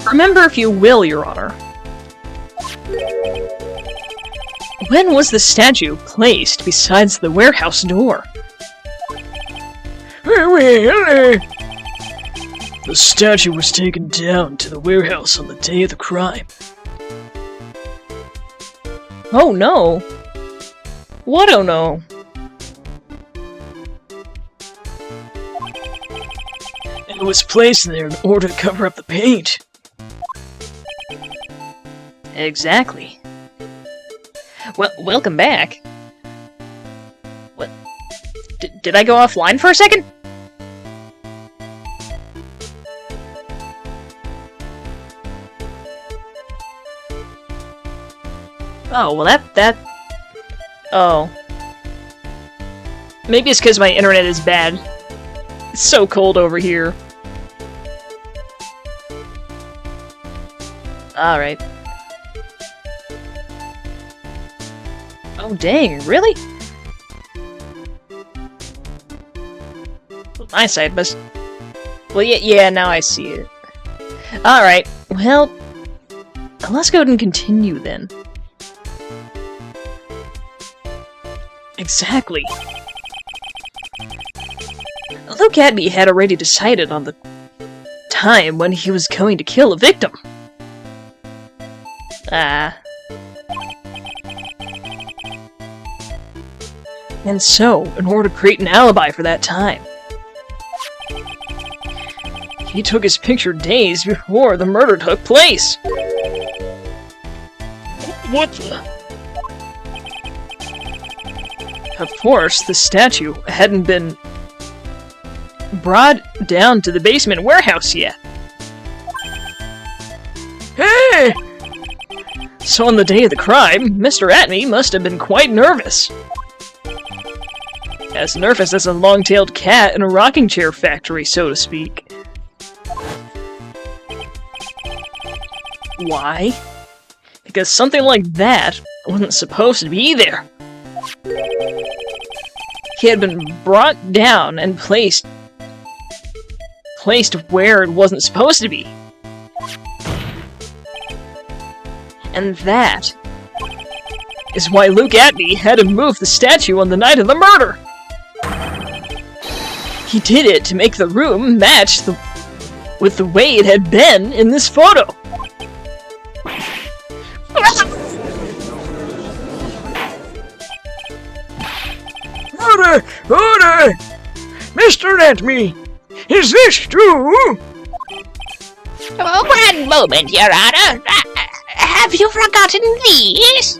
Remember if you will, Your Honor. When was the statue placed besides the warehouse door? Well, the statue was taken down to the warehouse on the day of the crime. Oh no! What oh no? It was placed there in order to cover up the paint. Exactly. Well, welcome back. What? Did I go offline for a second? Oh, well that... Oh. Maybe it's because my internet is bad. It's so cold over here. Alright. Oh dang, really? My side must... Well, yeah, now I see it. Alright, well... Let's go ahead and continue then. Exactly. Luke Atmey had already decided on the time when he was going to kill a victim. And so, in order to create an alibi for that time, he took his picture days before the murder took place. What the? Of course, the statue hadn't been brought down to the basement warehouse yet. Hey! So on the day of the crime, Mr. Atmey must have been quite nervous. As nervous as a long-tailed cat in a rocking chair factory, so to speak. Why? Because something like that wasn't supposed to be there. He had been brought down and placed where it wasn't supposed to be. And that is why Luke Atmey had to move the statue on the night of the murder. He did it to make the room match with the way it had been in this photo. Order! Mr. Atmey, is this true? One moment, Your Honor. Have you forgotten these?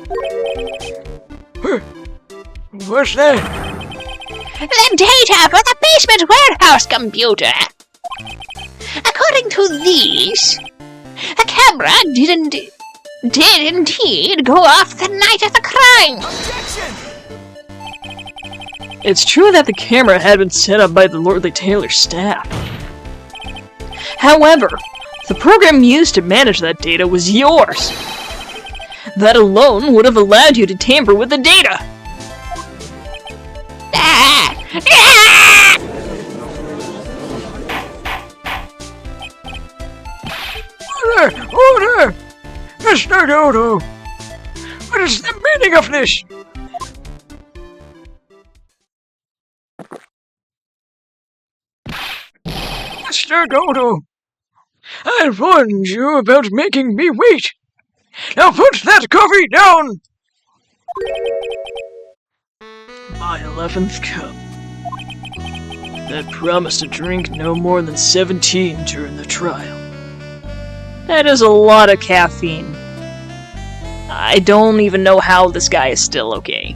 What's that? The data for the basement warehouse computer. According to these, the camera did indeed go off the night of the crime. Objection! It's true that the camera had been set up by the Lordly Taylor staff. However, the program used to manage that data was yours. That alone would have allowed you to tamper with the data. Order! Mr. Dodo! What is the meaning of this? Mr. Dodo! I warned you about making me wait! Now put that coffee down! My 11th cup. That promised to drink no more than 17 during the trial. That is a lot of caffeine. I don't even know how this guy is still okay.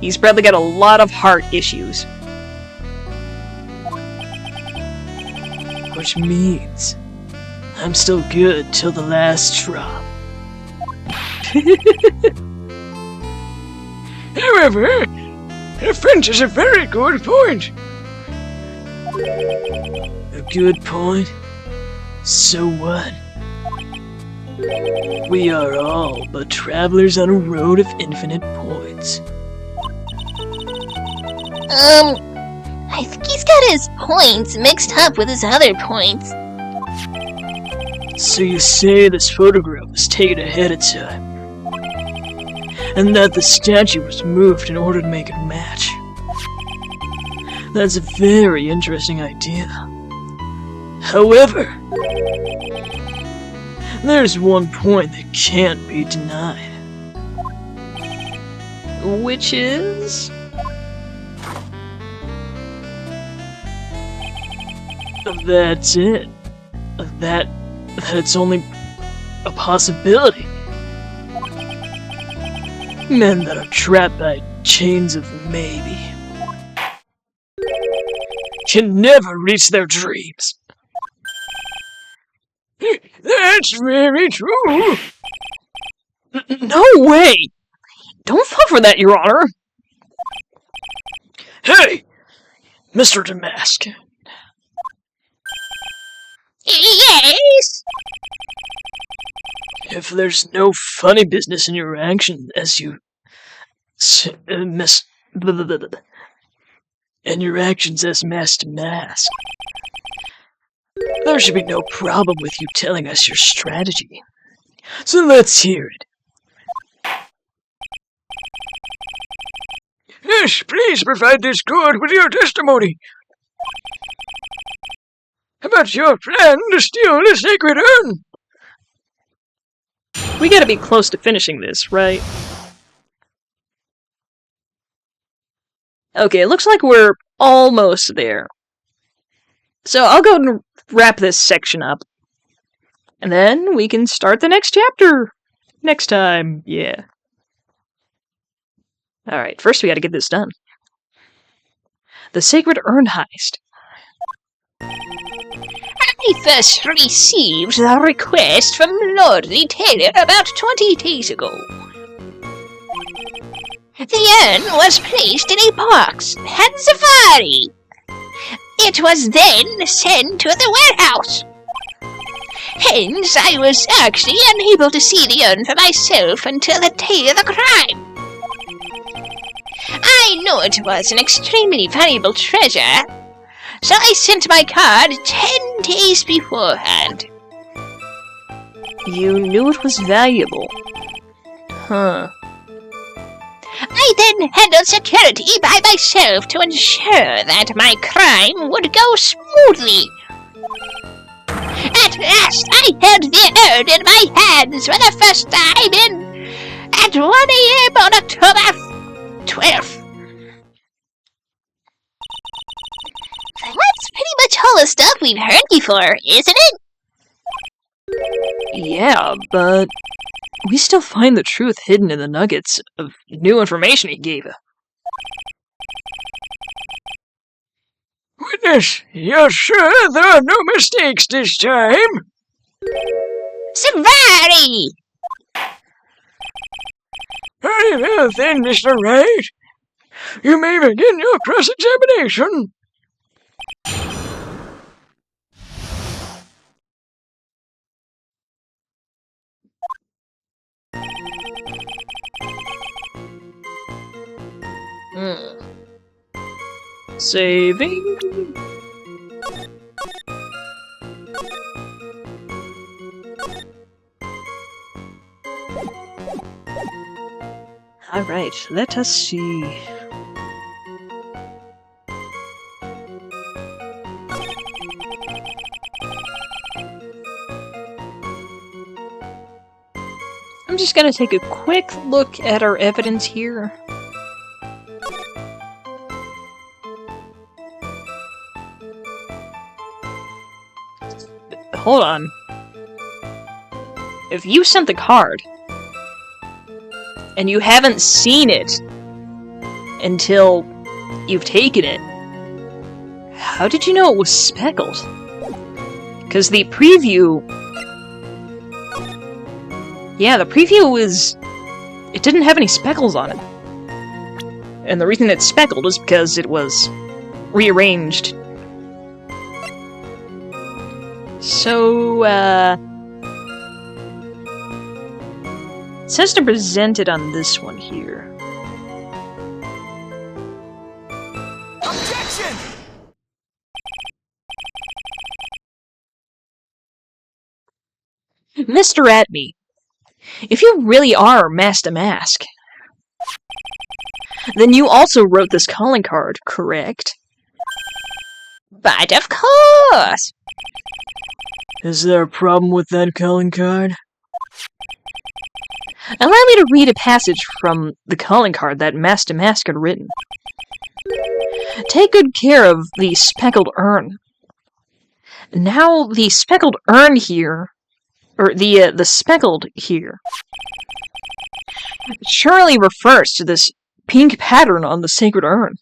He's probably got a lot of heart issues. Which means I'm still good till the last drop. However, the French is a very good point. A good point? So what? We are all but travelers on a road of infinite points. I think he's got his points mixed up with his other points. So you say this photograph was taken ahead of time, and that the statue was moved in order to make it match. That's a very interesting idea. However, there's one point that can't be denied. Which is? That's it. That it's only a possibility. Men that are trapped by chains of maybe can never reach their dreams. That's very true. No way! Don't fall for that, Your Honor! Hey, Mr. Damask. Yes? If there's no funny business in your action as you and your actions as Master Mask, there should be no problem with you telling us your strategy. So let's hear it. Yes, please provide this court with your testimony about your plan to steal the sacred urn. We gotta be close to finishing this, right? Okay, it looks like we're almost there. So I'll go and wrap this section up. And then we can start the next chapter. Next time, yeah. Alright, first we gotta get this done. The Sacred Urn Heist. I first received the request from Lord the Tailor about 20 days ago. The urn was placed in a box at Safari. It was then sent to the warehouse. Hence, I was actually unable to see the urn for myself until the day of the crime. I knew it was an extremely valuable treasure, so I sent my card 10 days beforehand. You knew it was valuable. Huh. I then handled security by myself to ensure that my crime would go smoothly. At last, I held the urn in my hands for the first time at 1 a.m. on October 12th. That's pretty much all the stuff we've heard before, isn't it? Yeah, but we still find the truth hidden in the nuggets of new information he gave us. Witness, you're sure there are no mistakes this time? Safari! Very well then, Mr. Wright. You may begin your cross-examination. Saving. Alright, let us see. I'm just gonna take a quick look at our evidence here. Hold on. If you sent the card, and you haven't seen it until you've taken it, how did you know it was speckled? Because the preview... Yeah, the preview was... It didn't have any speckles on it. And the reason it's speckled is because it was rearranged. So, it says to present it on this one here. Objection! Mr. Atmey, if you really are Master Mask, then you also wrote this calling card, correct? But of course! Is there a problem with that calling card? Allow me to read a passage from the calling card that Master Mask had written. Take good care of the speckled urn. Now, the speckled urn here, or the speckled here, surely refers to this pink pattern on the sacred urn.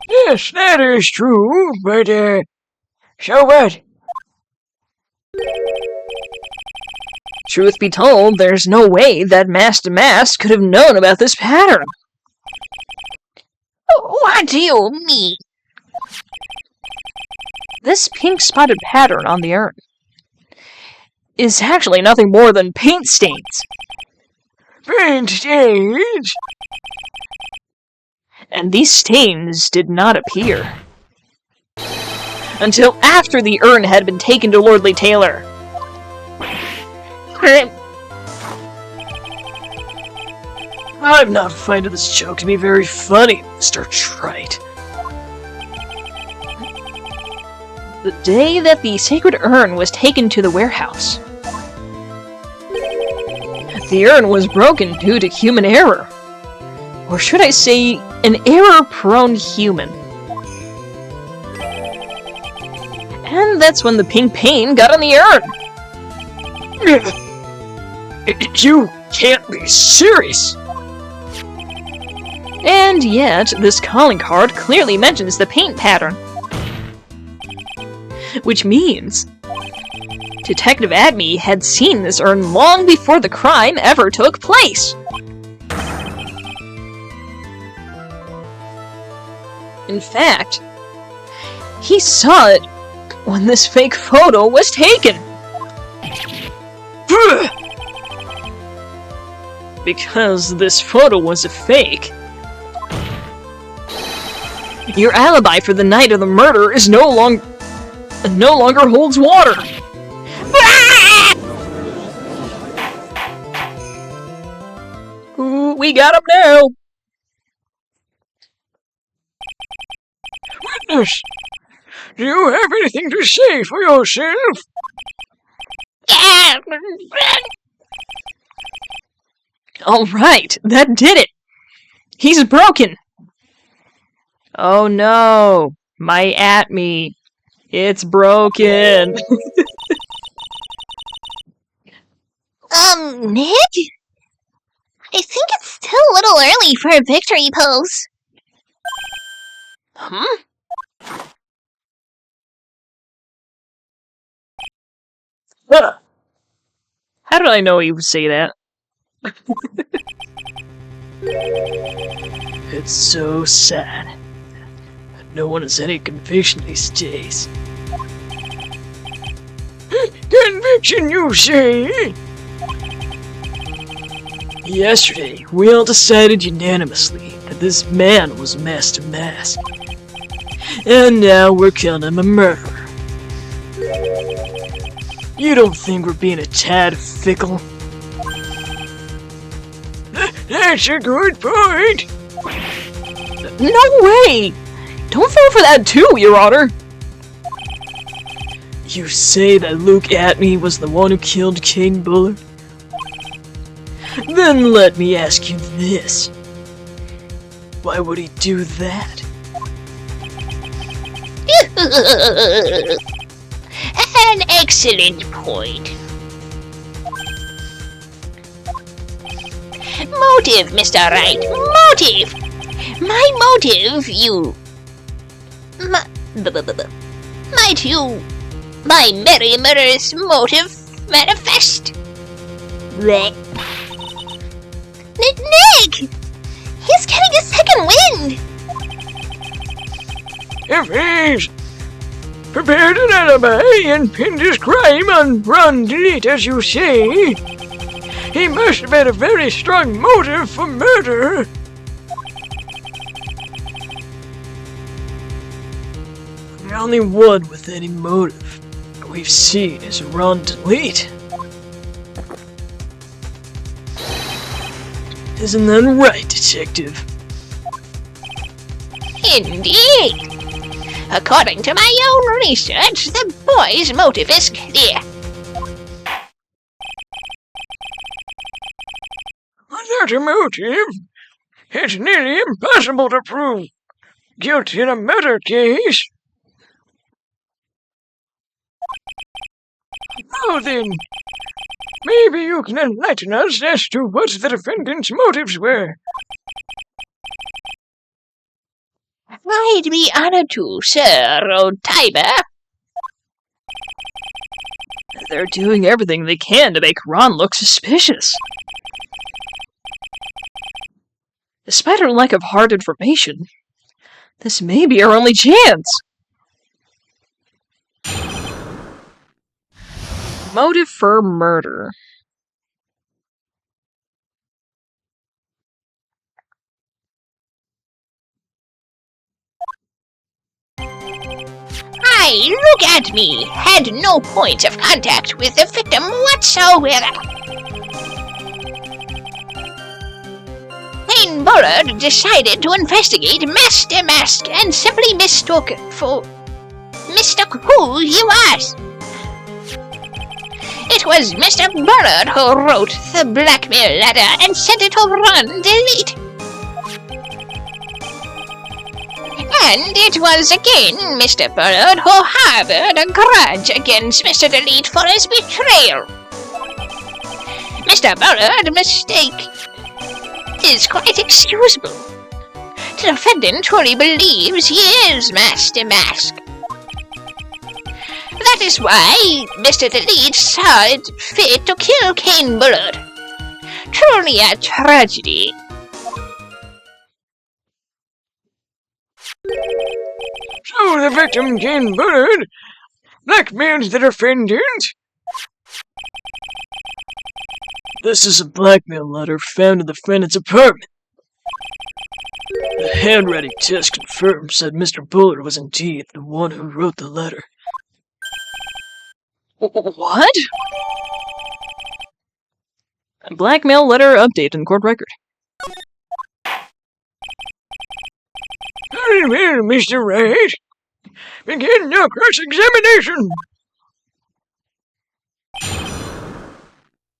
Yes, that is true, but, so what? Truth be told, there's no way that Master Mask could have known about this pattern. What do you mean? This pink spotted pattern on the urn is actually nothing more than paint stains. Paint stains? And these stains did not appear until after the urn had been taken to Lordly Taylor. I'm not finding this joke to be very funny, Mr. Wright. The day that the sacred urn was taken to the warehouse, the urn was broken due to human error. Or should I say, an error-prone human. And that's when the pink paint got on the urn. You can't be serious! And yet, this calling card clearly mentions the paint pattern. Which means Detective Atmey had seen this urn long before the crime ever took place. In fact, he saw it when this fake photo was taken. Because this photo was a fake, your alibi for the night of the murder is no longer holds water. Ooh, we got him now. Witness, do you have anything to say for yourself? Alright, that did it. He's broken. Oh no, my Atmey. It's broken. Nick? I think it's still a little early for a victory pose. Huh? How did I know you would say that? It's so sad. No one has any conviction these days. Conviction, you say? Yesterday, we all decided unanimously that this man was Master Mask. And now we're calling him a murderer. You don't think we're being a tad fickle? That's a good point! No way! Don't fall for that too, Your Honor! You say that Luke Atmey was the one who killed King Bullard? Then let me ask you this. Why would he do that? An excellent point. Motive, Mr. Wright. Motive! My motive, my merry murderous motive manifest. Blech. Nick! He's getting a second wind! If he's prepared an alibi and pinned his crime on Ron Delete, as you say, he must have had a very strong motive for murder. The only one with any motive. we've seen is Run Delete. Isn't that right, Detective? Indeed. According to my own research, the boy's motive is clear. Without a motive, it's nearly impossible to prove guilt in a murder case. Now then, maybe you can enlighten us as to what the defendant's motives were. I'd be honored to, Sir Oldtimer. They're doing everything they can to make Ron look suspicious. Despite our lack of hard information, this may be our only chance. Motive for murder. Look at me! Had no point of contact with the victim whatsoever. Kane Bullard decided to investigate Master Mask and simply mistook who he was. It was Mr. Bullard who wrote the blackmail letter and sent it to Run Delete. And it was again Mr. Bullard who harbored a grudge against Mr. Delete for his betrayal. Mr. Bullard's mistake is quite excusable. The defendant truly believes he is Master Mask. That is why Mr. Delete saw it fit to kill Kane Bullard. Truly a tragedy. So the victim, Kane Bullard, blackmailed the defendant? This is a blackmail letter found in the defendant's apartment. The handwriting test confirms that Mr. Bullard was indeed the one who wrote the letter. What? A blackmail letter update in court record. Very well, Mr. Wright. Begin your cross-examination.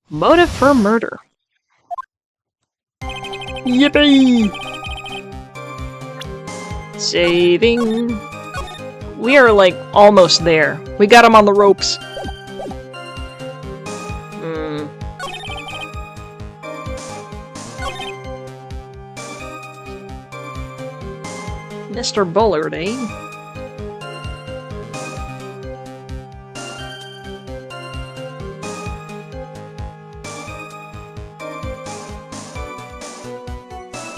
Motive for murder. Yippee! Saving. We are, like, almost there. We got him on the ropes. Mr. Bullard, eh?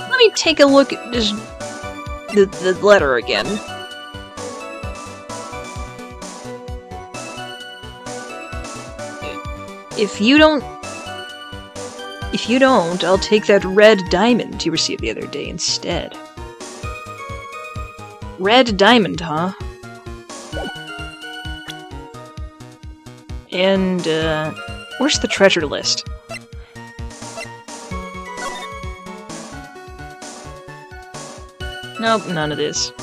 Let me take a look at this, the letter again. If you don't, I'll take that red diamond you received the other day instead. Red diamond, huh? And, where's the treasure list? Nope, none of this.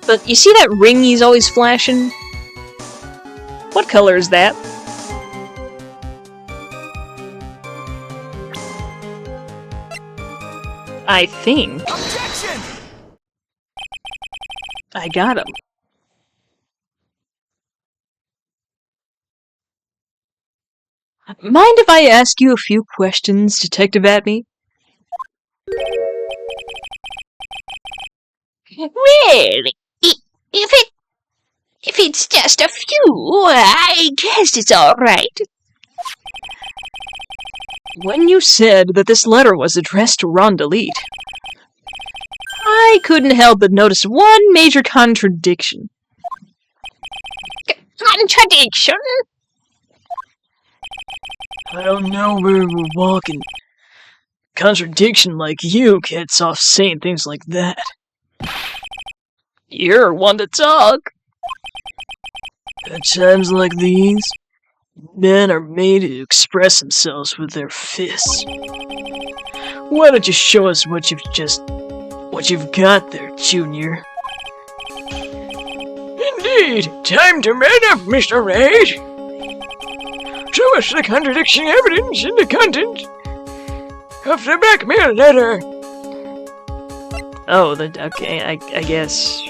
But you see that ring he's always flashing? What color is that? I think... Objection! I got him. Mind if I ask you a few questions, Detective Atmey? Well, if it's just a few, I guess it's all right. When you said that this letter was addressed to Ron Delete, I couldn't help but notice one major contradiction. Contradiction? I don't know where we're walking. Contradiction like you gets off saying things like that. You're one to talk. At times like these, men are made to express themselves with their fists. Why don't you show us what you've got there, Junior? Indeed, time to man up, Mr. Wright. Show us the contradiction evidence in the content of the blackmail letter. Oh, okay, I guess.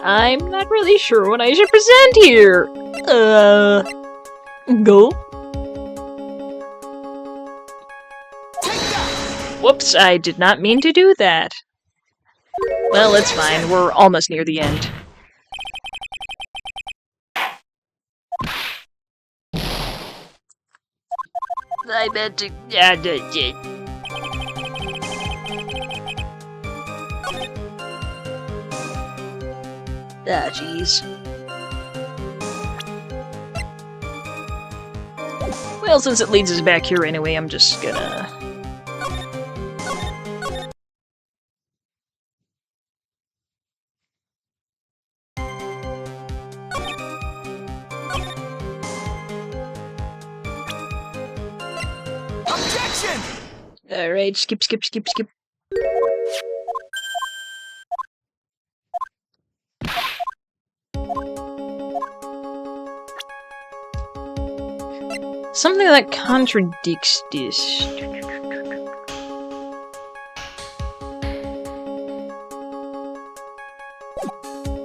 I'm not really sure what I should present here. Go. Whoops, I did not mean to do that. Well, it's fine. We're almost near the end. I meant to... Ah, jeez. Well, since it leads us back here anyway, I'm just gonna... Objection! Alright, skip. Something that contradicts this.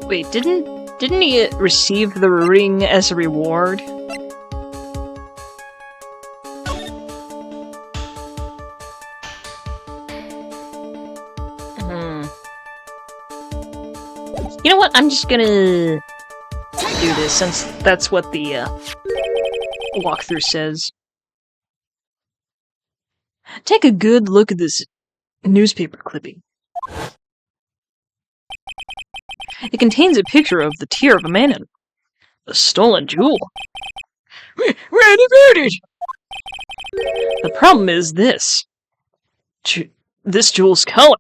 Wait, didn't he receive the ring as a reward? You know what? I'm just gonna do this since that's what the walkthrough says. Take a good look at this newspaper clipping. It contains a picture of the tear of a man, a stolen jewel. Write about it! The problem is this. This jewel's color.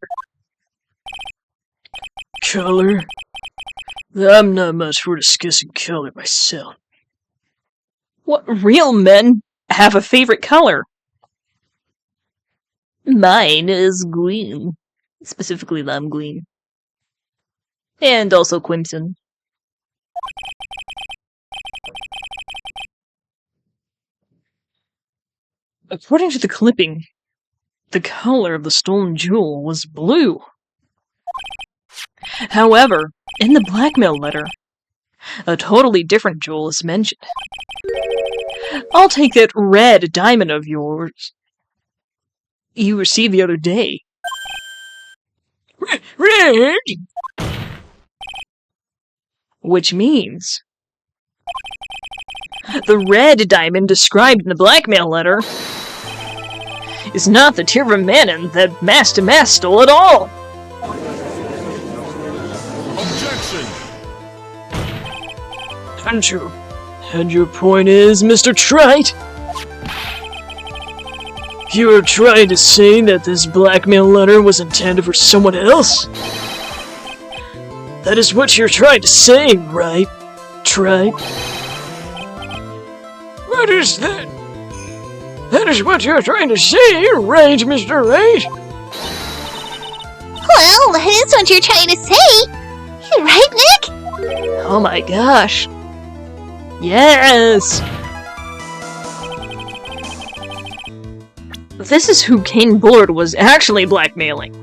Color? I'm not much for discussing color myself. What real men have a favorite color? Mine is green. Specifically lime green. And also crimson. According to the clipping, the color of the stolen jewel was blue. However, in the blackmail letter, a totally different jewel is mentioned. I'll take that red diamond of yours you received the other day. Red? Which means the red diamond described in the blackmail letter is not the Tiramanen that Mass stole at all. Objection! And your point is, Mr. Wright? You are trying to say that this blackmail letter was intended for someone else? That is what you're trying to say, right? Wright? What is that? That is what you're trying to say, right, Mr. Wright? Well, that is what you're trying to say. Right, Nick? Oh my gosh. Yes! This is who Kane Bullard was actually blackmailing.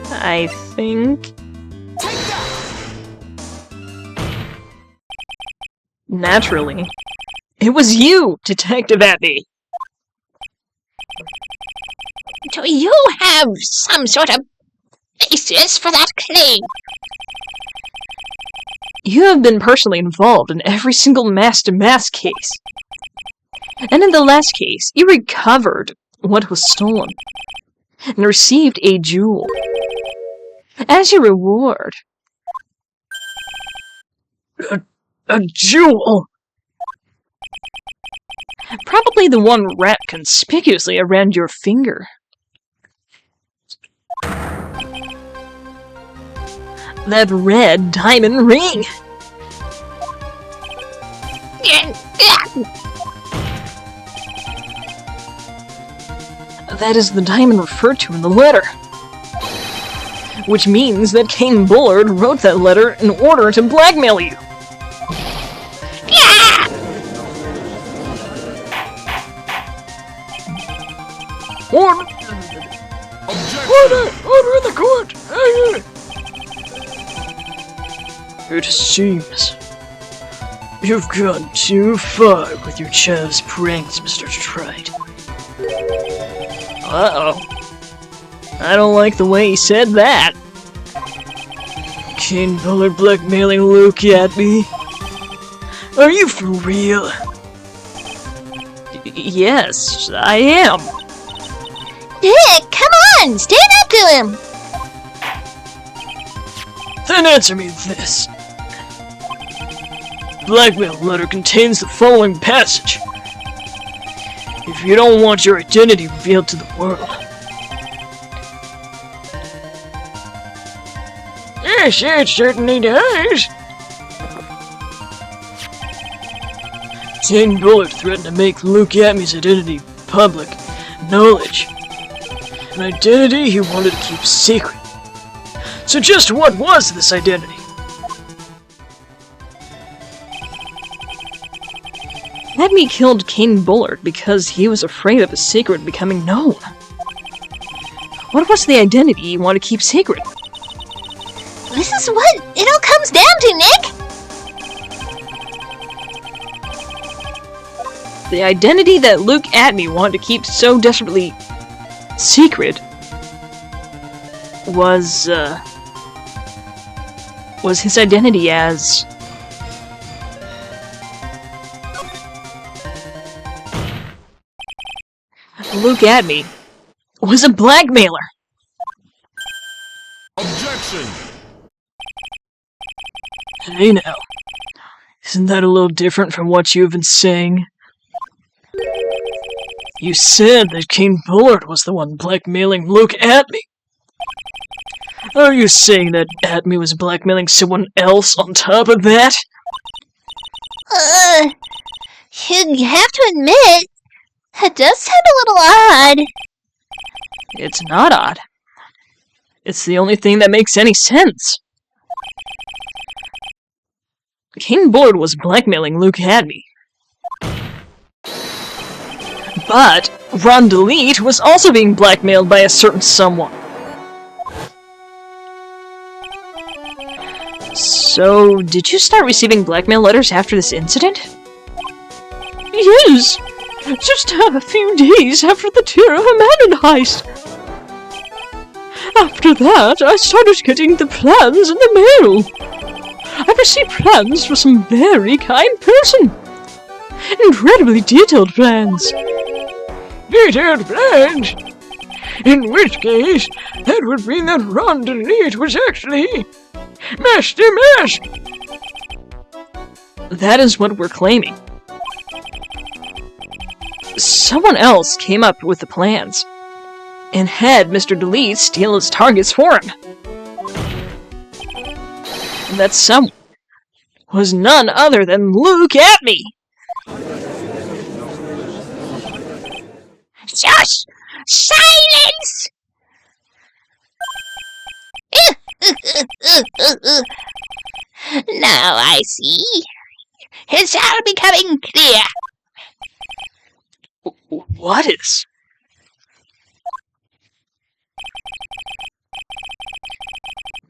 I think... Naturally. It was you, Detective Atmey! Do you have some sort of basis for that claim. You have been personally involved in every single mask-to-mask case. And in the last case, you recovered what was stolen and received a jewel as your reward. A jewel? Probably the one wrapped conspicuously around your finger. That red diamond ring! That is the diamond referred to in the letter. Which means that Kane Bullard wrote that letter in order to blackmail you. Order in the court! It seems you've gone too far with your child's pranks, Mr. Wright. Uh-oh. I don't like the way he said that. Kane Bullard blackmailing Luke Atmey? Are you for real? Yes, I am. Dick, come on! Stand up to him! Then answer me this. Blackmail letter contains the following passage. If you don't want your identity revealed to the world. Yes, it certainly does. Kane Bullard threatened to make Luke Atmey's identity public knowledge. An identity he wanted to keep secret. So just what was this identity? Atmey killed Kane Bullard because he was afraid of his secret becoming known. What was the identity he wanted to keep secret? This is what it all comes down to, Nick! The identity that Luke Atmey wanted to keep so desperately secret was his identity as Luke Atmey was a blackmailer. Objection! Hey now, isn't that a little different from what you've been saying? You said that Kane Bullard was the one blackmailing Luke Atmey. Are you saying that Atmey was blackmailing someone else on top of that? You have to admit, that does sound a little odd. It's not odd. It's the only thing that makes any sense. Kane Bullard was blackmailing Luke Atmey. But Ron DeLeet was also being blackmailed by a certain someone. So, did you start receiving blackmail letters after this incident? Yes! Just a few days after the Tear of Amanda heist. After that, I started getting the plans in the mail. I received plans for some very kind person. Incredibly detailed plans. Detailed plans? In which case, that would mean that Ron DeLeet was actually Master Mask. That is what we're claiming. Someone else came up with the plans and had Mr. DeLeet steal his targets for him. And that someone was none other than Luke Atmey. Shush! Silence! Now I see. It's all becoming clear. What is?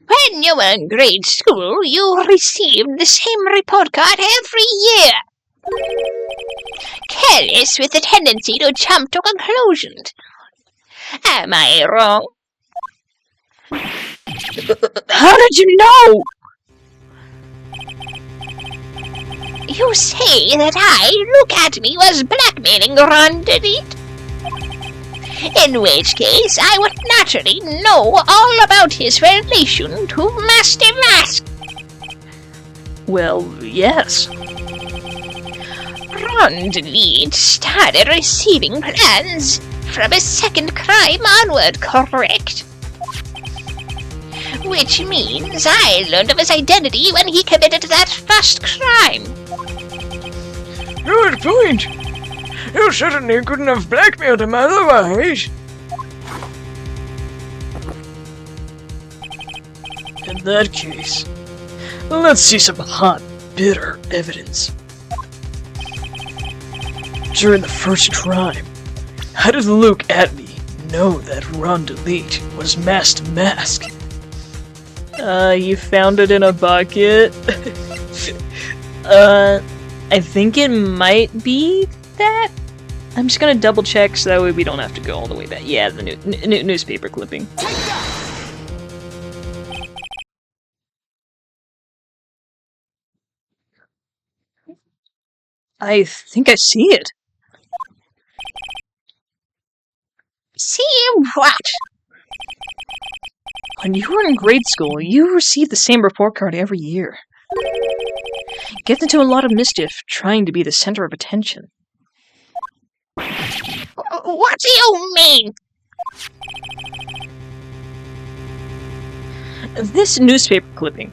When you were in grade school, you received the same report card every year. Careless with a tendency to jump to conclusions. Am I wrong? How did you know? You say that Atmey was blackmailing Rondelete? In which case, I would naturally know all about his relation to Master Mask. Well, yes. Rondelete started receiving plans from his second crime onward, correct? Which means I learned of his identity when he committed that first crime. Good point. You certainly couldn't have blackmailed him otherwise. In that case, let's see some hot, bitter evidence. During the first crime, how did Luke Atmey know that Rondelete was Master Mask? You found it in a bucket? I think it might be that? I'm just gonna double check so that way we don't have to go all the way back. Yeah, the newspaper clipping. I think I see it. See what? When you were in grade school, you received the same report card every year. Get into a lot of mischief trying to be the center of attention. What do you mean? This newspaper clipping.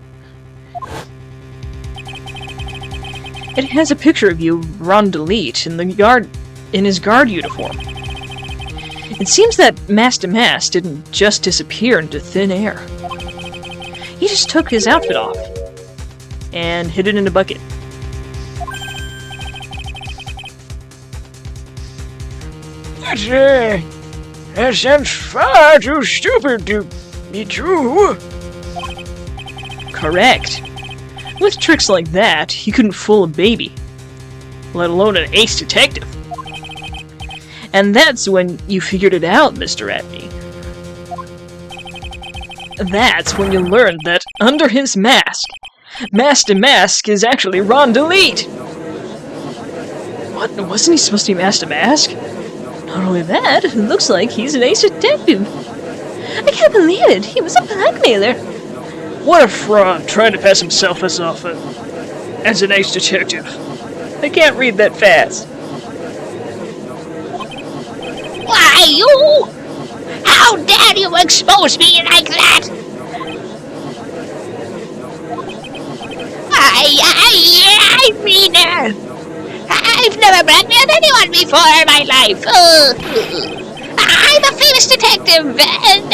It has a picture of you, Rondelete, in his guard uniform. It seems that Master Mask didn't just disappear into thin air. He just took his outfit off and hid it in a bucket. That sounds far too stupid to be true. Correct. With tricks like that, you couldn't fool a baby, let alone an ace detective. And that's when you figured it out, Mr. Atmey. That's when you learned that under his mask, Master Mask is actually Rondelete! What? Wasn't he supposed to be Master Mask? Not only that, it looks like he's an ace detective. I can't believe it, he was a blackmailer. What a fraud, trying to pass himself as off as an ace detective. I can't read that fast. Why, you? How dare you expose me like that? I mean, I've never blackmailed anyone before in my life. I'm a famous detective, and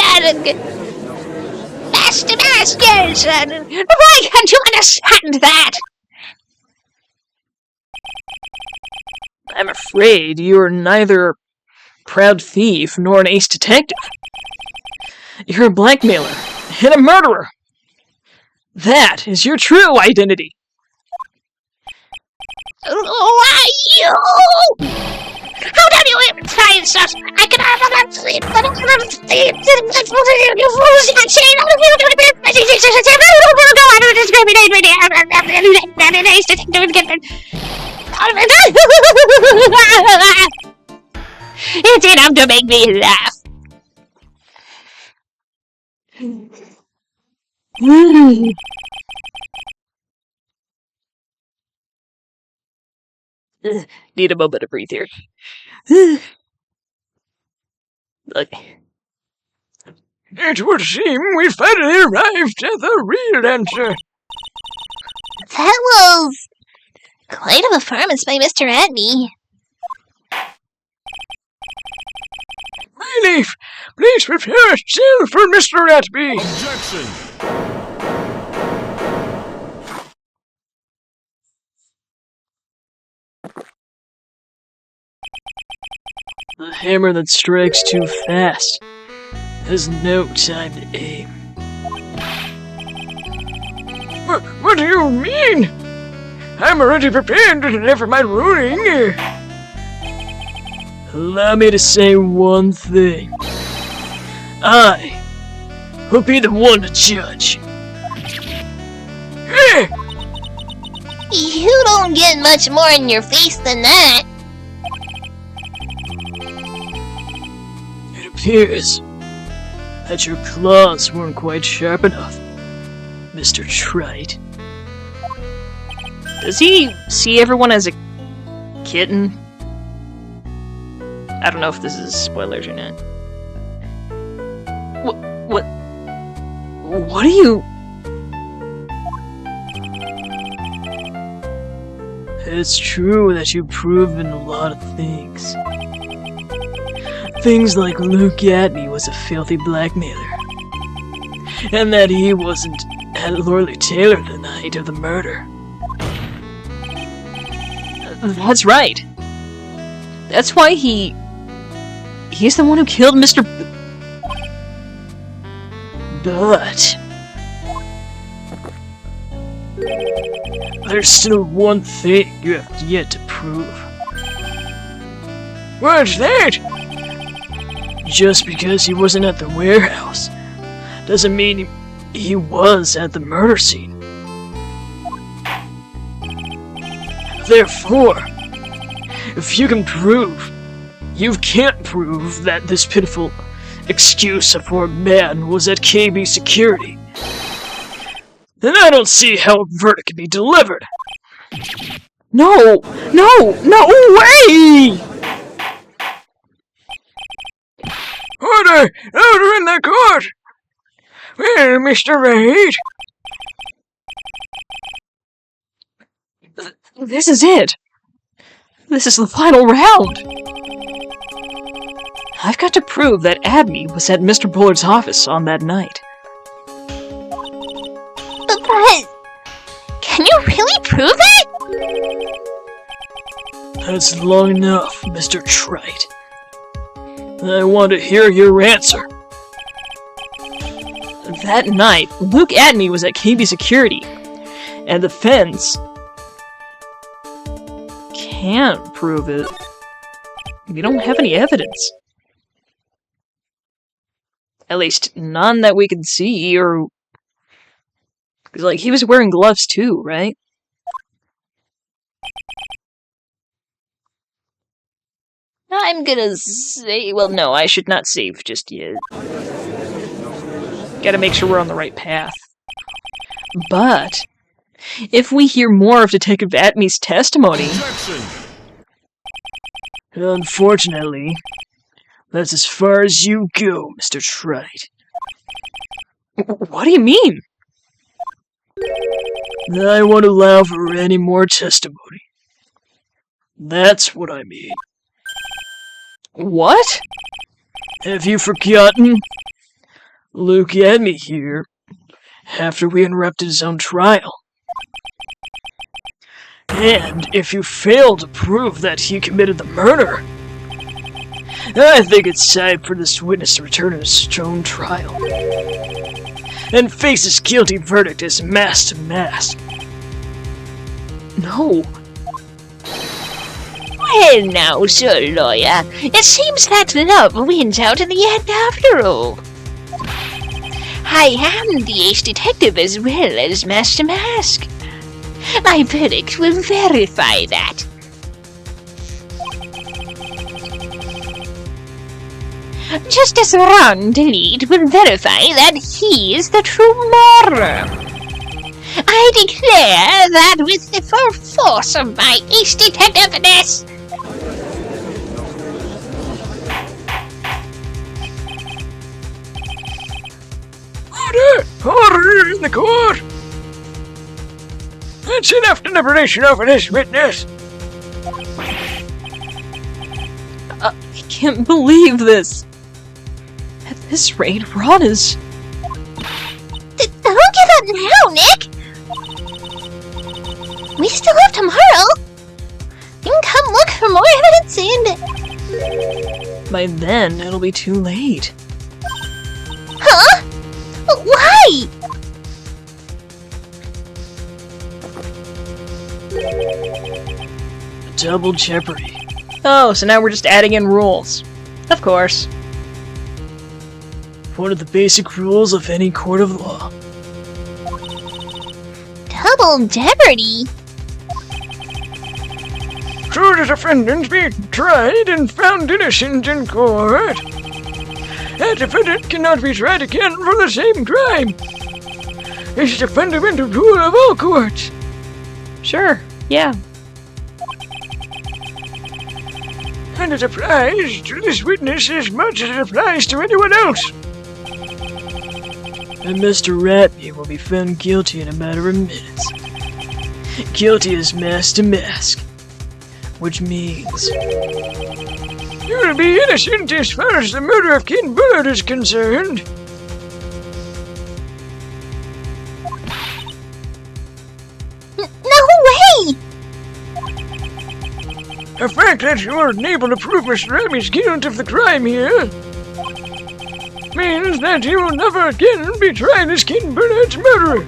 Master Masters, why can't you understand that? I'm afraid you're neither proud thief nor an ace detective. You're a blackmailer and a murderer. That is your true identity. Why, you? How dare you even try and such? I cannot sleep, but I'm not sleep. You fools, you can't say it's enough to make me laugh. Need a moment to breathe here. Okay. It would seem we finally arrived at the real answer. That was quite a performance by Mr. Atmey. Relief, please prepare a cell for Mr. Atmey. Objection! The hammer that strikes too fast has no time to aim. What do you mean? I'm already prepared to deliver my ruling. Allow me to say one thing. I Who'll be the one to judge? Eh! You don't get much more in your face than that. It appears that your claws weren't quite sharp enough, Mr. Wright. Does he see everyone as a kitten? I don't know if this is spoilers or not. What are you... It's true that you've proven a lot of things. Things like Luke Atmey was a filthy blackmailer. And that he wasn't at Lorley Taylor the night of the murder. That's right. That's why he's the one who killed Mr. But there's still one thing you have yet to prove. What's that? Just because he wasn't at the warehouse doesn't mean he was at the murder scene. Therefore, if you can prove, you can't prove that this pitiful excuse of poor man was at KB Security, then I don't see how a verdict can be delivered. No way! Order! Order in the court! Well, Mr. Wright? This is it. This is the final round. I've got to prove that Atmey was at Mr. Bullard's office on that night. But... Can you really prove it? That's long enough, Mr. Wright. I want to hear your answer. That night, Luke Atmey was at KB Security, and the feds can't prove it. We don't have any evidence. At least, none that we can see, or... Because, like, he was wearing gloves too, right? I'm gonna say... Well, no, I should not save just yet. Gotta make sure we're on the right path. But, if we hear more of Detective Atmey's testimony... Unfortunately, that's as far as you go, Mr. Wright. What do you mean? I won't allow for any more testimony. That's what I mean. What? Have you forgotten? Luke Atmey here, after we interrupted his own trial. And if you fail to prove that he committed the murder, I think it's time for this witness to return to his own trial and face his guilty verdict as mask to mask. No. Well now, sir lawyer, it seems that love wins out in the end after all. I am the ace detective as well as Master Mask. My verdict will verify that. Just as Ron Delete will verify that he is the true murderer. I declare that with the full force of my ace detectiveness. Order! Order in the court! That's enough deliberation over this witness! I can't believe this. At this rate, Ron is... Don't give up now, Nick! We still have tomorrow! You can come look for more evidence and... By then, it'll be too late. Huh? Why? Double jeopardy. Oh, so now we're just adding in rules. Of course. one of the basic rules of any court of law. Double jeopardy? Should a defendant be tried and found innocent in court, a defendant cannot be tried again for the same crime. This is a fundamental rule of all courts. Sure, yeah. And it applies to this witness as much as it applies to anyone else. And Mr. Atmey will be found guilty in a matter of minutes. Guilty as mask to mask. Which means you'll be innocent as far as the murder of Ken Bullard is concerned. No way! The fact that you are unable to prove Mr. Atmey's guilt of the crime here means that he will never again be tried as Ken Bullard's murderer.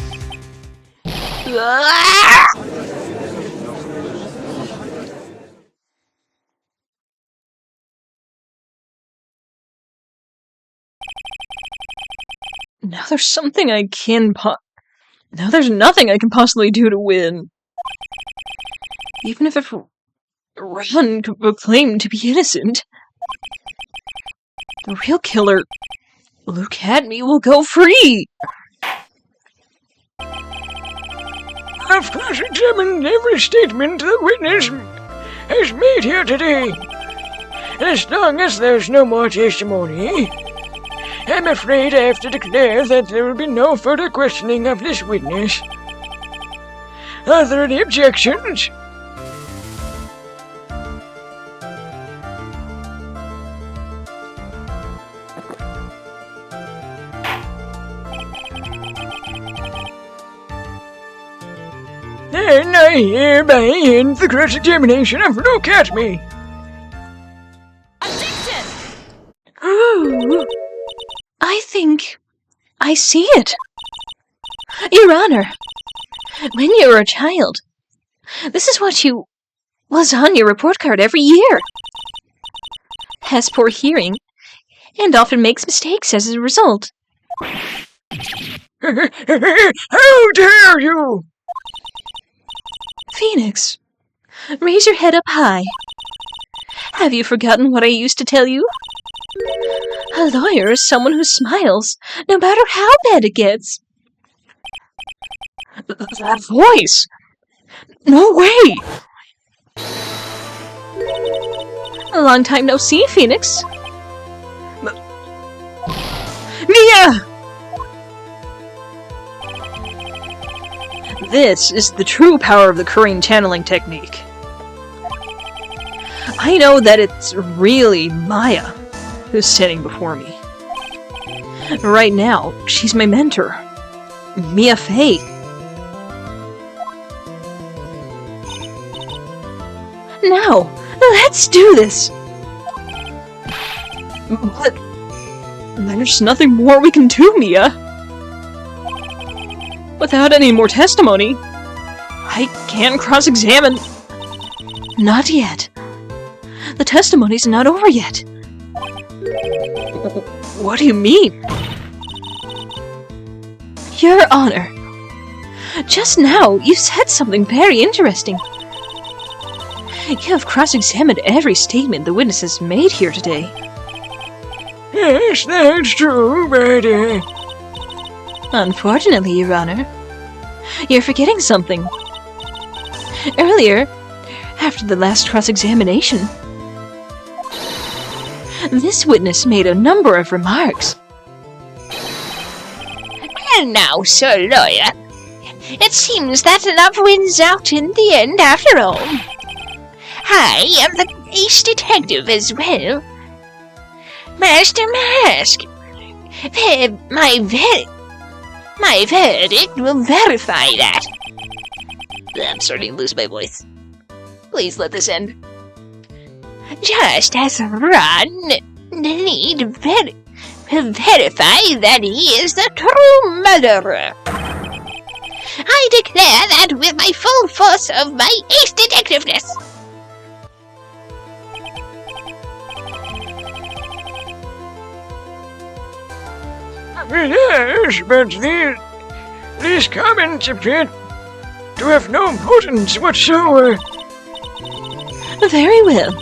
Now there's nothing I can possibly do to win. Even if Ron could proclaim to be innocent, the real killer, Luke Atmey, will go free. I've cross-examined every statement the witness has made here today. And as long as there's no more testimony, I'm afraid I have to declare that there will be no further questioning of this witness. Are there any objections? Then I hereby end the cross-examination of Luke Atmey. Ooh, I think I see it. Your Honor, when you were a child, this is what was on your report card every year. Has poor hearing, and often makes mistakes as a result. How dare you! Phoenix, raise your head up high. Have you forgotten what I used to tell you? A lawyer is someone who smiles, no matter how bad it gets. That voice! No way! A long time no see, Phoenix. Mia! This is the true power of the Korean channeling technique. I know that it's really Maya who's standing before me. Right now, she's my mentor, Mia Fey. Now, let's do this! But there's nothing more we can do, Mia. Without any more testimony, I can't cross-examine. Not yet. The testimony's not over yet. What do you mean? Your Honor, just now you said something very interesting. You have cross-examined every statement the witness has made here today. Yes, that's true, but Unfortunately, Your Honor, you're forgetting something. Earlier, after the last cross-examination, this witness made a number of remarks. And now, Sir Lawyer, it seems that love wins out in the end after all. I am the ace detective as well. Master Mask, my verdict will verify that. I'm starting to lose my voice. Please let this end. Just as Ron need verify that he is the true murderer. I declare that with my full force of my ace detectiveness. Yes, but these comments appear to have no importance whatsoever. Very well.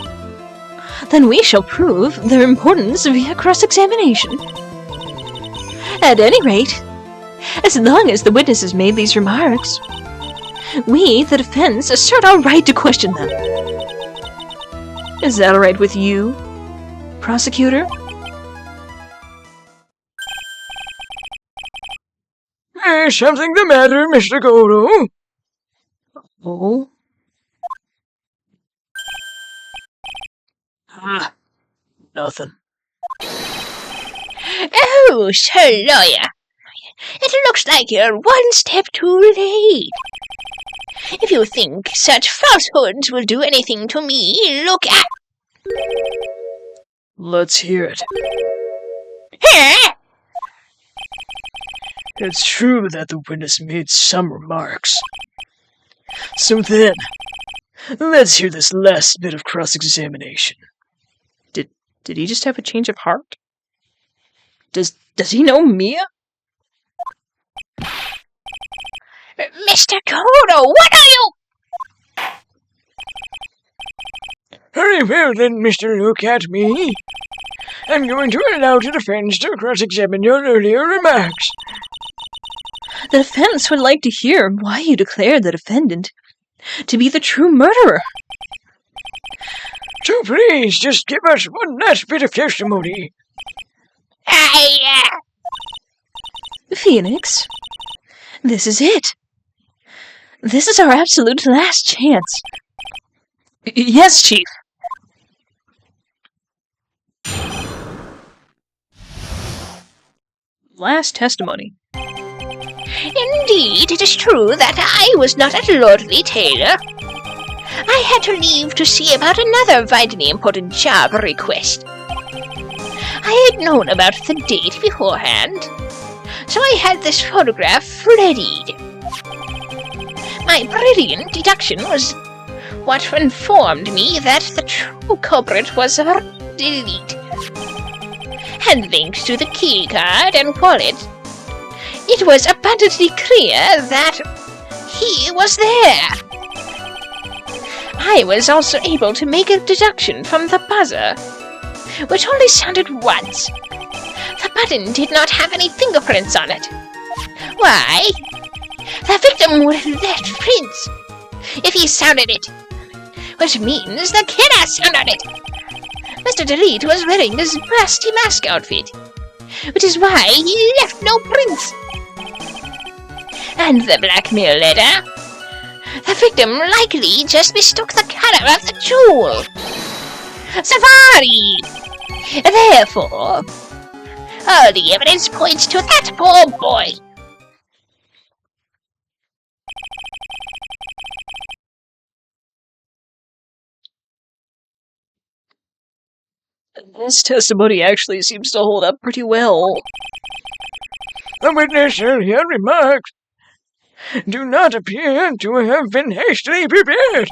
Then we shall prove their importance via cross-examination. At any rate, as long as the witnesses made these remarks, we, the defense, assert our right to question them. Is that all right with you, prosecutor? Is something the matter, Mr. Godo? Oh? Nothing. Oh, Sir Lawyer. It looks like you're one step too late. If you think such falsehoods will do anything to me, look at... Let's hear it. Huh? It's true that the witness made some remarks. So then, let's hear this last bit of cross-examination. Did he just have a change of heart? Does he know Mia? Mr. Kodo, what are you... Very well then, Mr. Look at me. I'm going to allow the defense to cross-examine your earlier remarks. The defense would like to hear why you declare the defendant to be the true murderer. So please, just give us one last bit of testimony. Phoenix, this is it. This is our absolute last chance. Yes, Chief. Last testimony. Indeed, it is true that I was not at Lordly Taylor. I had to leave to see about another vitally important job request. I had known about the date beforehand, so I had this photograph readied. My brilliant deduction was what informed me that the true culprit was Delete. And linked to the keycard and wallet, it was abundantly clear that he was there. I was also able to make a deduction from the buzzer, which only sounded once. The button did not have any fingerprints on it. Why? The victim would have left prints if he sounded it, which means the killer sounded it. Mr. Delete was wearing his rusty mask outfit, which is why he left no prints. And the blackmail letter? The victim likely just mistook the color of the jewel. Safari! Therefore, all the evidence points to that poor boy. This testimony actually seems to hold up pretty well. The witness' earlier remarks do not appear to have been hastily prepared.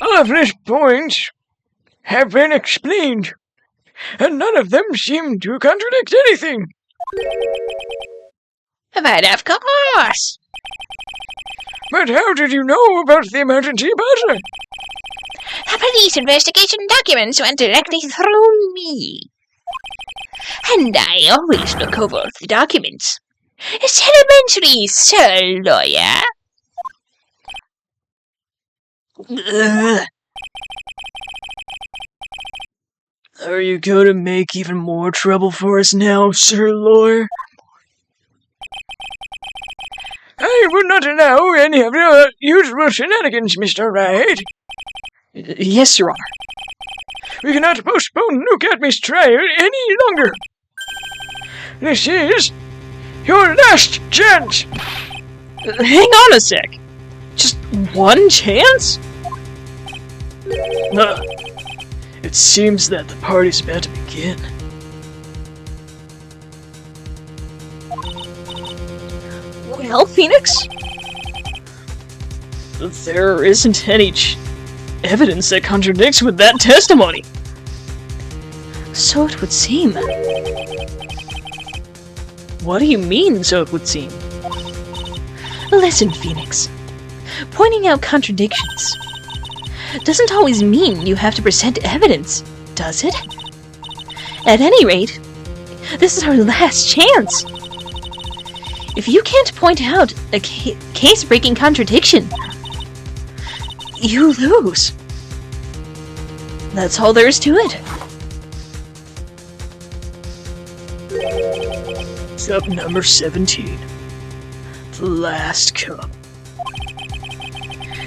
All of these points have been explained, and none of them seem to contradict anything. But of course. But how did you know about the emergency buzzer? The police investigation documents went directly through me. And I always look over the documents. It's elementary, Sir Lawyer. Are you going to make even more trouble for us now, Sir Lawyer? I would not allow any of your usual shenanigans, Mr. Wright. Yes, Your Honor. We cannot postpone Luke Atmey's trial any longer. This is your last chance. Hang on a sec. Just one chance? It seems that the party's about to begin. Well, Phoenix? There isn't any evidence that contradicts with that testimony. So it would seem. What do you mean, so it would seem? Listen, Phoenix. Pointing out contradictions doesn't always mean you have to present evidence, does it? At any rate, this is our last chance. If you can't point out a case-breaking contradiction, you lose. That's all there is to it. Cup number 17. The last cup.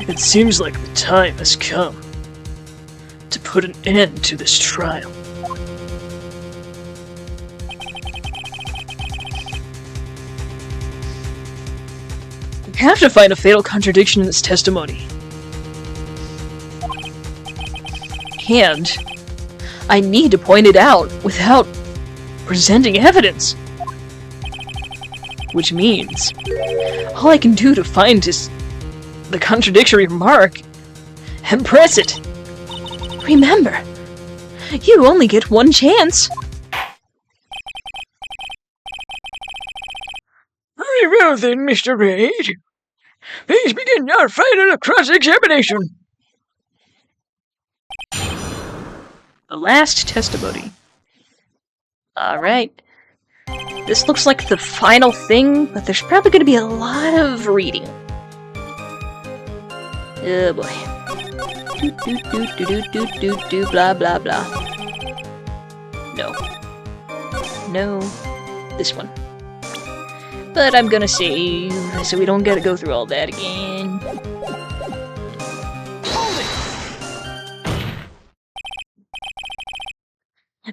It seems like the time has come to put an end to this trial. We have to find a fatal contradiction in this testimony. And I need to point it out without presenting evidence. Which means all I can do to find is the contradictory remark and press it. Remember, you only get one chance. Very well then, Mr. Wright. Please begin your final cross-examination. The last testimony. Alright. This looks like the final thing, but there's probably going to be a lot of reading. Oh boy. Blah blah blah. No. No. This one. But I'm gonna save, so we don't gotta go through all that again.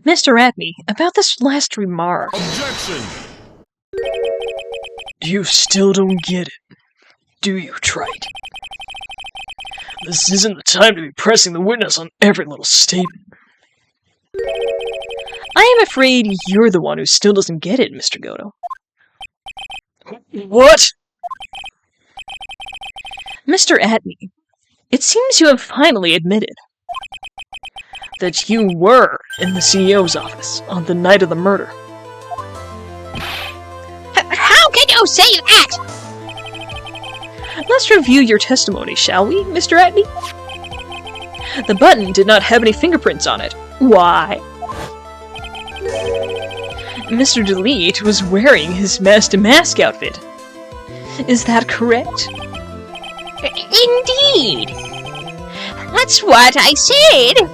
Mr. Atmey, about this last remark. Objection! You still don't get it, do you, Wright? This isn't the time to be pressing the witness on every little statement. I am afraid you're the one who still doesn't get it, Mr. Goto. What? Mr. Atmey, it seems you have finally admitted that you were in the CEO's office on the night of the murder. How can you say that? Let's review your testimony, shall we, Mr. Atmey? The button did not have any fingerprints on it. Why? Mr. Delete was wearing his Master Mask outfit. Is that correct? Indeed. That's what I said.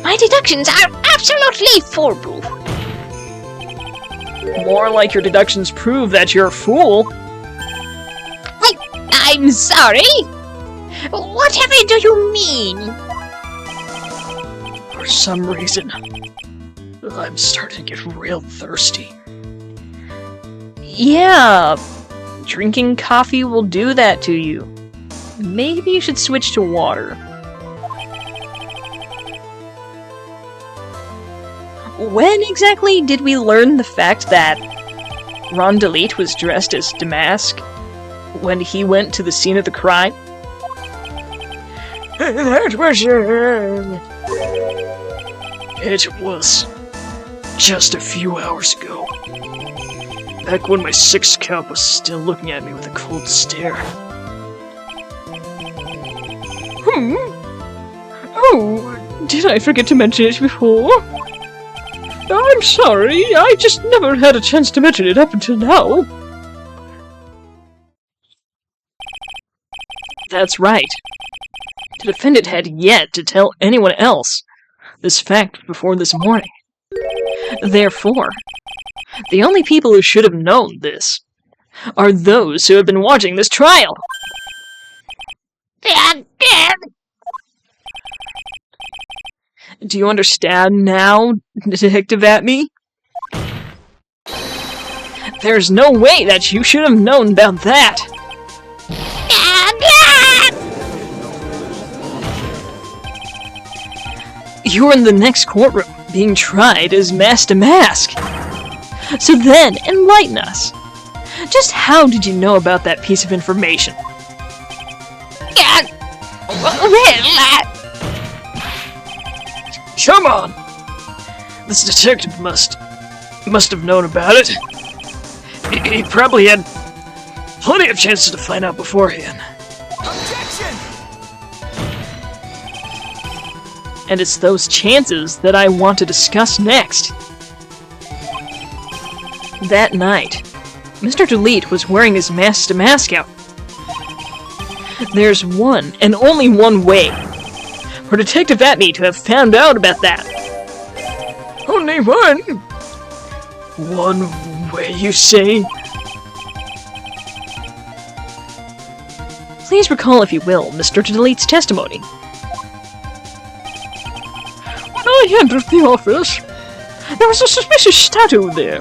My deductions are absolutely foolproof. More like your deductions prove that you're a fool. I'm sorry. Whatever do you mean? For some reason, I'm starting to get real thirsty. Yeah, drinking coffee will do that to you. Maybe you should switch to water. When exactly did we learn the fact that Ron Delete was dressed as Damask when he went to the scene of the crime? That was It was just a few hours ago. Back when my sixth cup was still looking at me with a cold stare. Oh, did I forget to mention it before? I'm sorry, I just never had a chance to mention it up until now. That's right. The defendant had yet to tell anyone else this fact before this morning. Therefore, the only people who should have known this are those who have been watching this trial. Do you understand now, Detective Atmey? There's no way that you should have known about that. You're in the next courtroom, being tried as Master Mask. So then, enlighten us. Just how did you know about that piece of information? Come on! This detective must have known about it. He probably had plenty of chances to find out beforehand. Objection! And it's those chances that I want to discuss next. That night, Mr. Delete was wearing his mask to mask out. There's one, and only one way, for Detective Atmey to have found out about that. Only one? One way, you say? Please recall, if you will, Mr. Delete's testimony. When I entered the office, there was a suspicious statue there.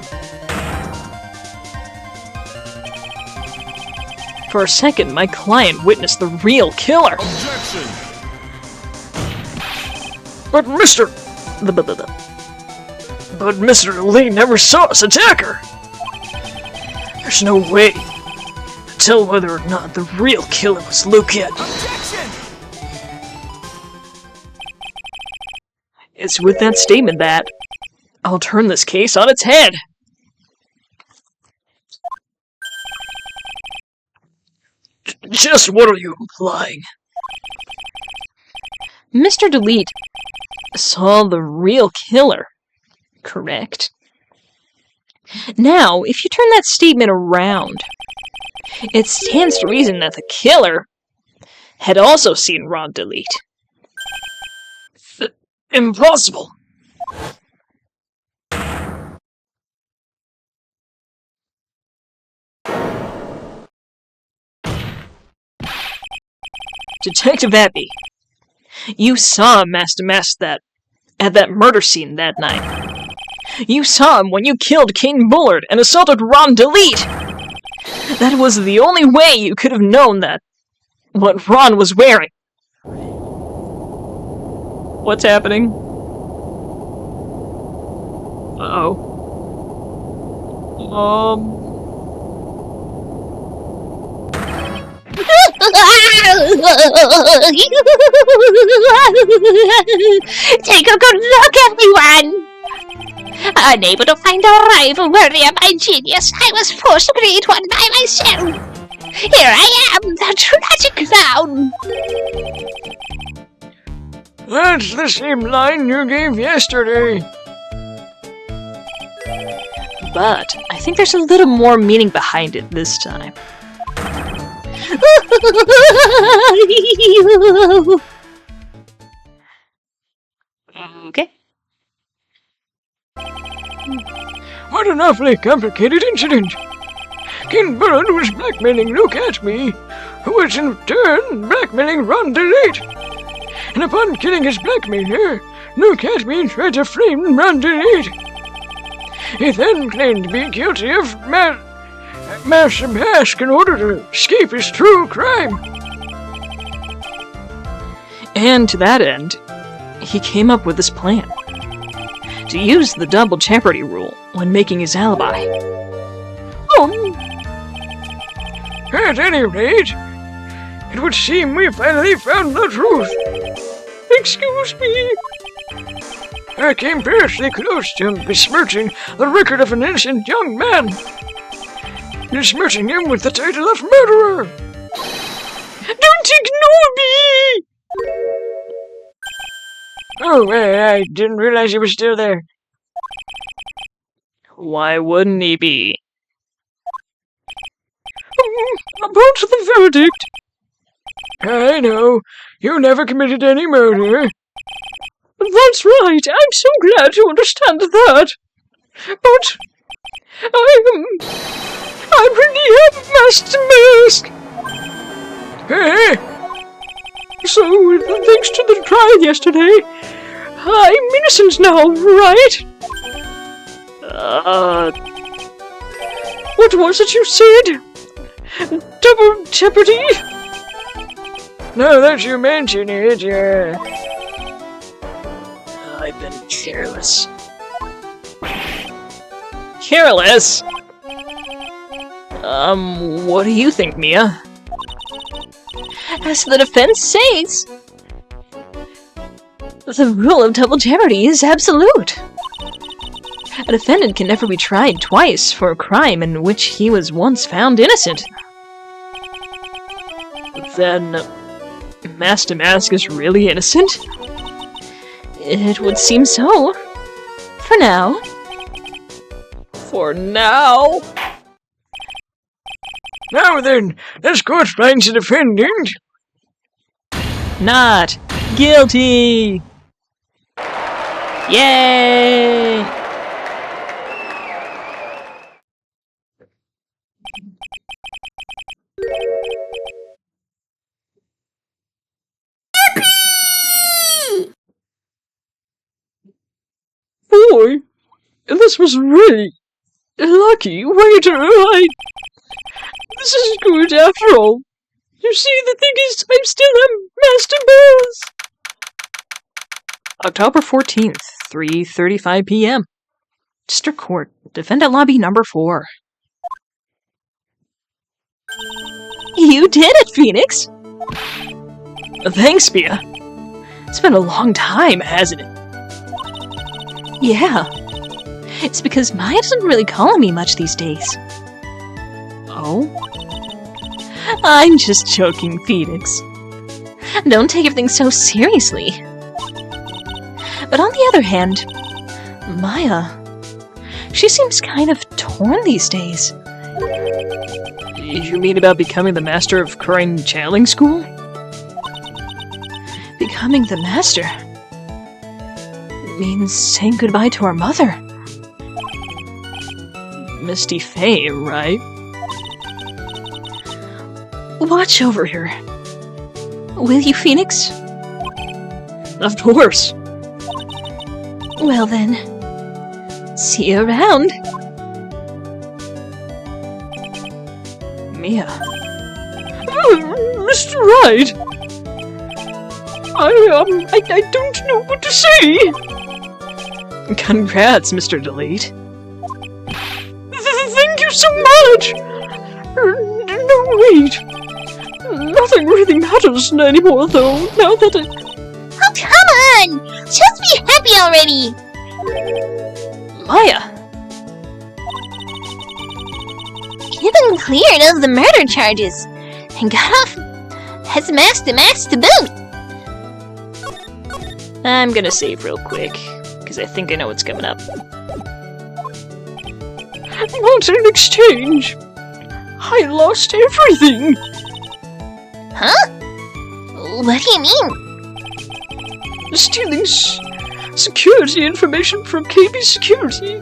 For a second, my client witnessed the real killer. Objection! But Mr. Delete never saw his attacker. There's no way to tell whether or not the real killer was Lucat. Objection! It's with that statement that I'll turn this case on its head. Just what are you implying? Mr. Delete saw the real killer, correct? Now, if you turn that statement around, it stands to reason that the killer had also seen Ron Delete. Impossible. Detective Atmey, you saw Master Mask at that murder scene that night. You saw him when you killed King Bullard and assaulted Ron Delete. That was the only way you could have known that what Ron was wearing. What's happening? Uh-oh. Take a good look, everyone! Unable to find a rival worthy of my genius, I was forced to create one by myself. Here I am, the tragic clown! That's the same line you gave yesterday. But I think there's a little more meaning behind it this time. Okay. What an awfully complicated incident. King Bullard was blackmailing Atmey, who was in turn blackmailing Ron Delete. And upon killing his blackmailer, Atmey tried to frame Ron Delete. He then claimed to be guilty of Master Mask in order to escape his true crime. And to that end, he came up with this plan. To use the double jeopardy rule when making his alibi. At any rate, it would seem we finally found the truth. Excuse me. I came perilously close to besmirching the record of an innocent young man. Besmirching him with the title of murderer. Don't ignore me! Oh, I didn't realize you were still there. Why wouldn't he be? About the verdict. I know. You never committed any murder. That's right. I'm so glad you understand that. But I really have Master Mask. Hey. So, thanks to the trial yesterday, I'm innocent now, right? What was it you said? Double jeopardy? Now that you mention it, I've been careless. Careless? What do you think, Mia? As the defense says, the rule of double jeopardy is absolute. A defendant can never be tried twice for a crime in which he was once found innocent. Then, Master Mask is really innocent? It would seem so. For now. For now? Now then, let's go find the defendant. Not guilty! Yay! Boy, this was really lucky. Waiter, this is good after all. You see, the thing is, I'm still a Master Mask. October 14th, 3:35 p.m. District Court, Defendant Lobby number 4. You did it, Phoenix! Thanks, Mia. It's been a long time, hasn't it? Yeah. It's because Maya doesn't really call on me much these days. Oh? I'm just joking, Phoenix. Don't take everything so seriously. But on the other hand, Maya, she seems kind of torn these days. You mean about becoming the master of crime channeling school? Becoming the master means saying goodbye to our mother. Misty Faye, right? Watch over her. Will you, Phoenix? Of course. Well then, see you around. Mia. Mr. Wright! I don't know what to say! Congrats, Mr. Delete. Thank you so much! No, wait. Nothing really matters anymore, though, now that Oh, come on! Just be happy already! Maya! You've been cleared of the murder charges and got off as Master Mask to boot. I'm gonna save real quick, because I think I know what's coming up. What an exchange! I lost everything! Huh? What do you mean? Stealing security information from KB Security.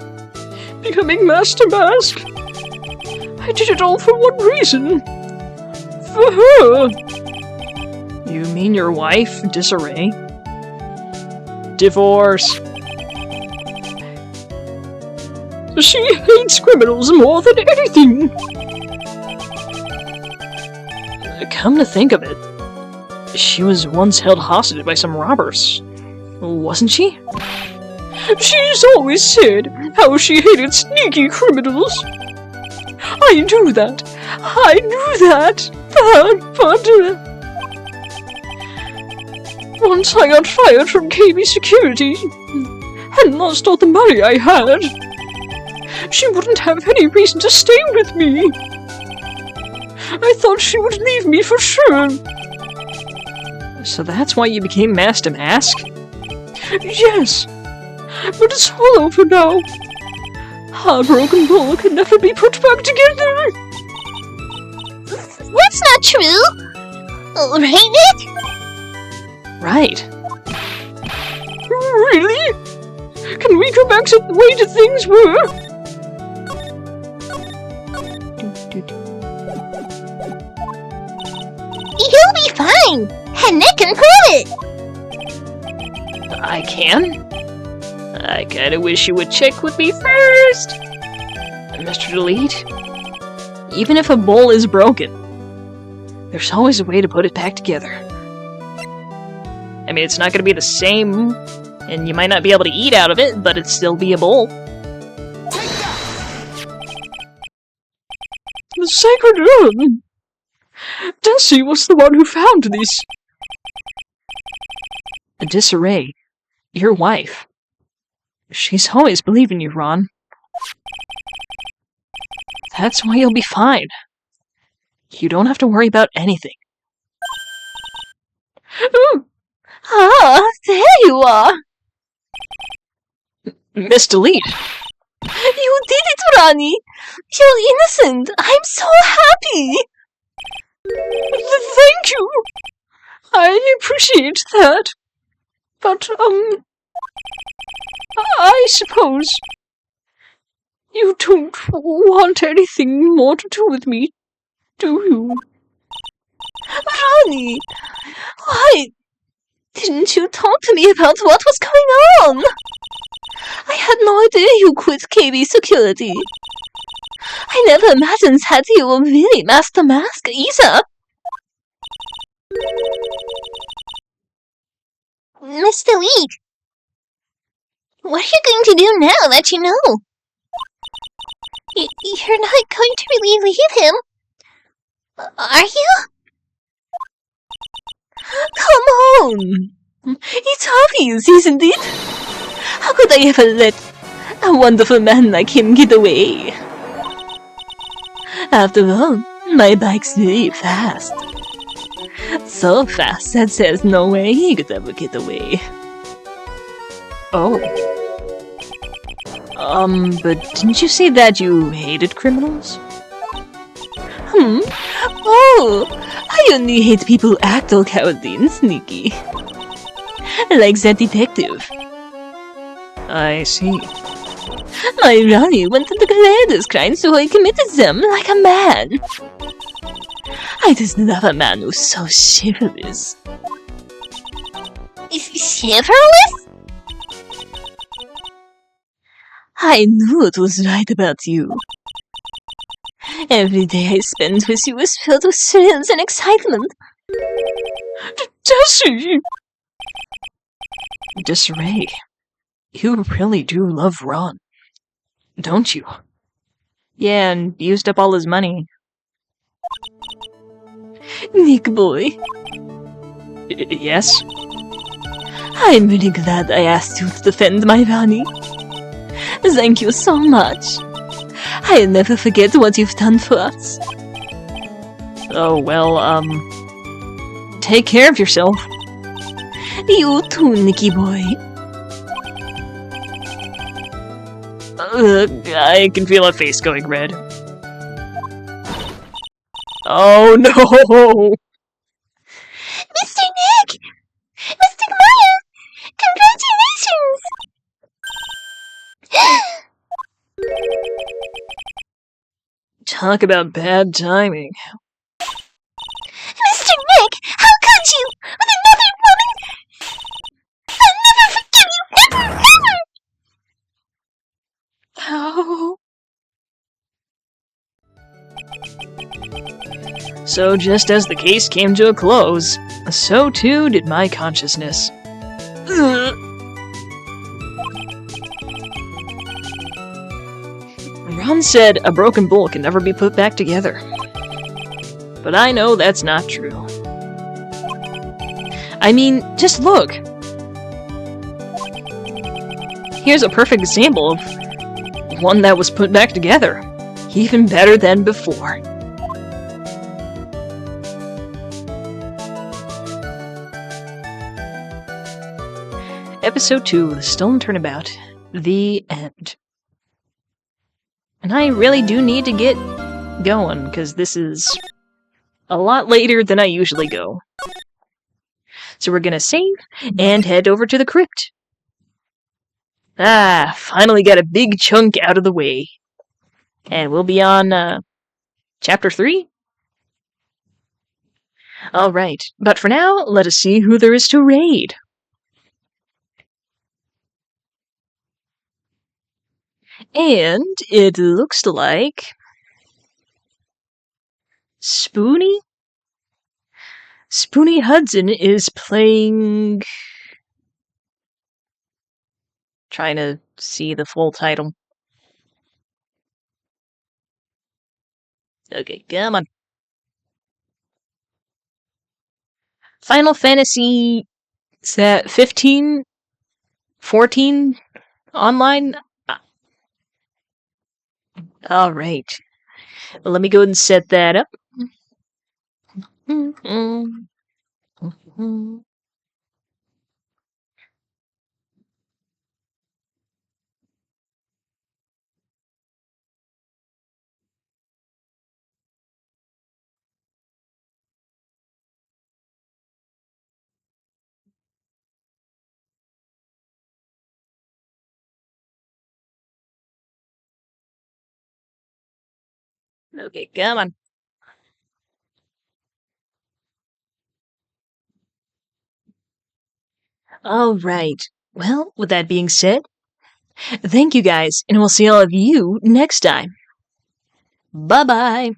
Becoming Master Mask. I did it all for one reason. For her. You mean your wife, Disarray? Divorce. She hates criminals more than anything. Come to think of it, she was once held hostage by some robbers, wasn't she? She's always said how she hated sneaky criminals. I knew that. But once I got fired from KB Security and lost all the money I had, she wouldn't have any reason to stay with me. I thought she would leave me for sure. So that's why you became Master Mask? Yes, but it's all over now. Our broken bowl can never be put back together. That's not true! Right, Nick? Right. Really? Can we go back to the way that things were? You'll be fine! And Nick can prove it! I can? I kinda wish you would check with me first. Mr. Delete, even if a bowl is broken, there's always a way to put it back together. I mean, it's not gonna be the same, and you might not be able to eat out of it, but it'd still be a bowl. The sacred urn! Desi was the one who found this. Disarray, your wife. She's always believed in you, Ron. That's why you'll be fine. You don't have to worry about anything. Ah, there you are. Miss Delete, You did it, Ronnie. You're innocent. I'm so happy. thank you. I appreciate that. But, I suppose you don't want anything more to do with me, do you? Ronnie, why didn't you talk to me about what was going on? I had no idea you quit KB Security. I never imagined that you were really Master Mask either. Mr. Lee, what are you going to do now that you know? You're not going to really leave him, are you? Come on! It's obvious, isn't it? How could I ever let a wonderful man like him get away? After all, my bike's very fast. So fast that there's no way he could ever get away. Oh. But didn't you say that you hated criminals? Oh, I only hate people who act all cowardly and sneaky. Like that detective. I see. My Ronnie wanted to clear those crimes so he committed them like a man. I just love a man who's so chivalrous. Chivalrous? I knew it was right about you. Every day I spent with you was filled with thrills and excitement. Jessie! Desiree, you really do love Ron, don't you? Yeah, and used up all his money. Nick boy. Yes? I'm really glad I asked you to defend my Ronnie. Thank you so much. I'll never forget what you've done for us. Oh, well, take care of yourself. You too, Nicky boy. I can feel her face going red. Oh no! Mr. Nick! Mr. Maya! Congratulations! Talk about bad timing. Mr. Nick! How could you? With another woman! I'll never forgive you! Never, ever! Oh. So just as the case came to a close, so too did my consciousness. Ron said a broken bowl can never be put back together. But I know that's not true. I mean, just look! Here's a perfect example of one that was put back together. Even better than before. Episode 2, The Stolen Turnabout. The end. And I really do need to get going, because this is a lot later than I usually go. So we're gonna save, and head over to the crypt. Ah, finally got a big chunk out of the way. And we'll be on, Chapter 3? Alright, but for now, let us see who there is to raid. And it looks like Spoony? Spoony Hudson is playing... Trying to see the full title. Okay, come on. Final Fantasy... Is that 15? 14? Online? Alright. Let me go ahead and set that up. Okay, come on. Alright. Well, with that being said, thank you guys, and we'll see all of you next time. Bye-bye.